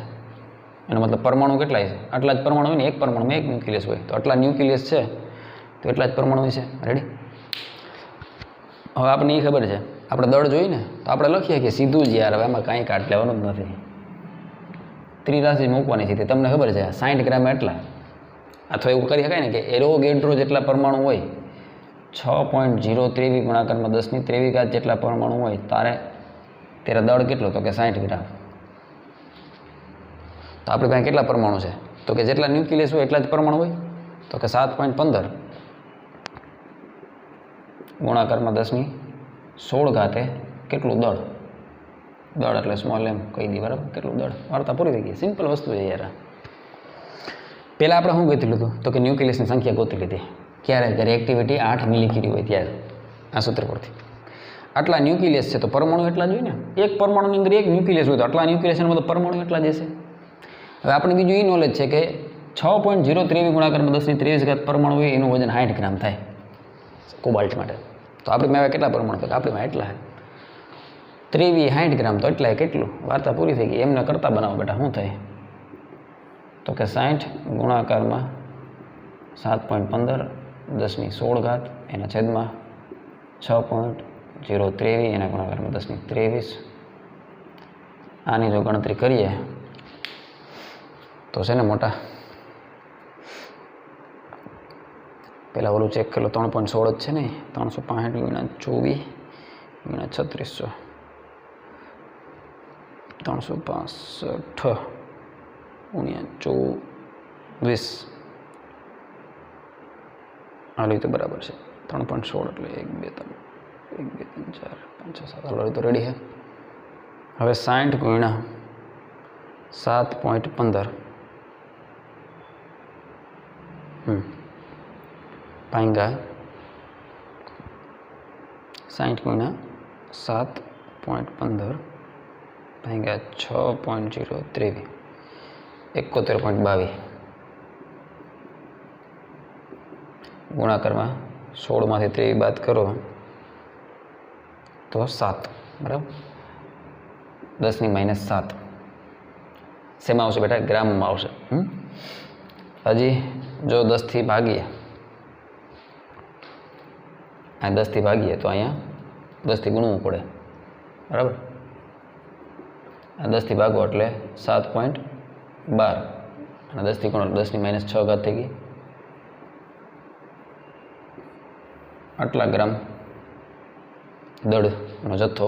એનો મતલબ પરમાણુ કેટલા છે? આટલા જ પરમાણુ હોય ને, એક પરમાણુમાં એક ન્યુક્લિયસ હોય, તો આટલા ન્યુક્લિયસ છે તો એટલા જ પરમાણુ છે. રેડી? હવે આપણને એ ખબર છે, આપણે દળ જોઈએ ને તો આપણે લખીએ કે સીધું જ યાર, હવે એમાં કાંઈ કાઢ લેવાનું જ નથી, ત્રિરાશિ મૂકવાની છે. તમને ખબર છે 60 ગ્રામ એટલા, અથવા એવું કરી શકાય ને કે એરોગેડ્રો જેટલા પરમાણુ હોય, 6.023 ગુણાકારમાં 10^23 જેટલા પરમાણુ હોય ત્યારે દળ કેટલો? તો કે 60 ગ્રામ. તો આપણી પાસે કેટલા પરમાણુ છે? તો કે જેટલા ન્યુક્લિયસ હોય એટલા જ પરમાણુ હોય, તો કે 7.15 ગુણાકારમાં 10^16 કેટલું દળ? દળ એટલે સ્મોલ એમ કહી દી, બરાબર? કેટલું દળ? વાર્તા પૂરી થઈ ગઈ. સિમ્પલ વસ્તુ છે યાર. પહેલાં આપણે શું ગોતી લીધું? તો કે ન્યુક્લિયસની સંખ્યા ગોતી લીધી. ક્યારે? જ્યારે એક્ટિવિટી 8 મિલીક્યુરી હોય ત્યારે. આ સૂત્ર પરથી આટલા ન્યુક્લિયસ છે તો પરમાણુ એટલા જ હોય ને. એક પરમાણુની અંદર એક ન્યુક્લિયસ હોય તો આટલા ન્યુક્લિયસનો મતલબ પરમાણુ એટલા જ હશે. હવે આપણે બીજું એ નોલેજ છે કે 6.023 ગુણાકારમાં 10^23 પરમાણુ હોય એનું વજન 60 ગ્રામ થાય કોબાલ્ટ માટે. તો આપણી પાસે કેટલા પરમાણુ? તો આપણી પાસે એટલા 23 60 ગ્રામ, તો એટલા કેટલું? વાર્તા પૂરી થઈ ગઈ. એમને કરતા બનાવો બેટા, શું થાય? તો કે 60 ગુણાકારમાં 7.15 10^16 એના છેદમાં 6.023 એના ગુણાકારમાં 10^23. આની જો ગણતરી કરીએ તો છે ને મોટા, પહેલાં ઓલું ચેક કરો, 3.16 જ છે ને, 365 × 24 × 3600 365 × 24 હાલી તો બરાબર છે. 3.16 એટલે 1 2 3 1 2 3 4 5 6 7 હાલી તો રેડી છે. હવે 60 × 7.15 ભાંગા 60 × 7.15 ભાંગા 6.023 71.22 ગુણાકારમાં 16માંથી 23 બાદ કરો તો 7, બરાબર? 10⁻7 શેમાં આવશે બેટા? ગ્રામમાં આવશે. હજી જો 10 થી ભાગીએ, આ 10 થી ભાગીએ તો અહીંયા 10 થી ગુણવું પડે, બરાબર? આ 10 થી ભાગો એટલે 7.12 અને 10 થી ગુણો 10⁻6 થઈ ગઈ. આટલા ગ્રામ દળનો જથ્થો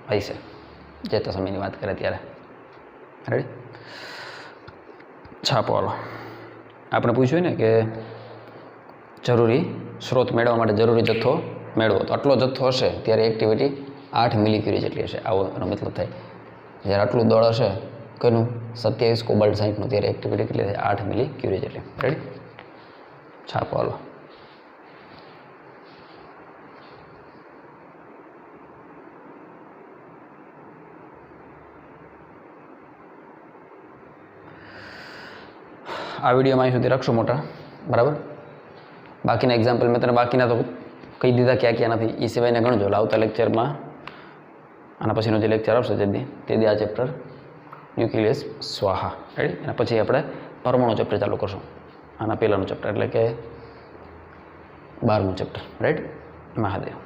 હશે, જે તો સમયની વાત કરે ત્યારે. રેડી? છાપો હાલો. આપણે પૂછ્યું ને કે જરૂરી સ્ત્રોત મેળવવા માટે જરૂરી જથ્થો મેળવો, તો આટલો જથ્થો હશે ત્યારે એક્ટિવિટી 8 મિલીક્યુરી જેટલી હશે. આવો એનો મતલબ થાય. જ્યારે આટલું દળ હશે કોનું? 27 કોબાલ્ટ 60નું, ત્યારે એક્ટિવિટી કેટલી થાય? 8 મિલીક્યુરી જેટલી. રેડી? છાપો હાલો. આ વિડીયોમાં અહીં સુધી રાખશું મોટા, બરાબર? બાકીના એક્ઝામ્પલ મેં તને બાકીના તો કહી દીધા ક્યાં ક્યાં નથી, એ સિવાયના ગણજો. આવતા લેક્ચરમાં આના પછીનો જે લેક્ચર આવશે તે દી આ ચેપ્ટર ન્યુક્લિયસ સ્વાહા. રેડી? એના પછી આપણે પરમાણુ ચેપ્ટર ચાલુ કરશું. આના પહેલાંનું ચેપ્ટર એટલે કે 12મું ચેપ્ટર. રાઈટ? મહાદેવ.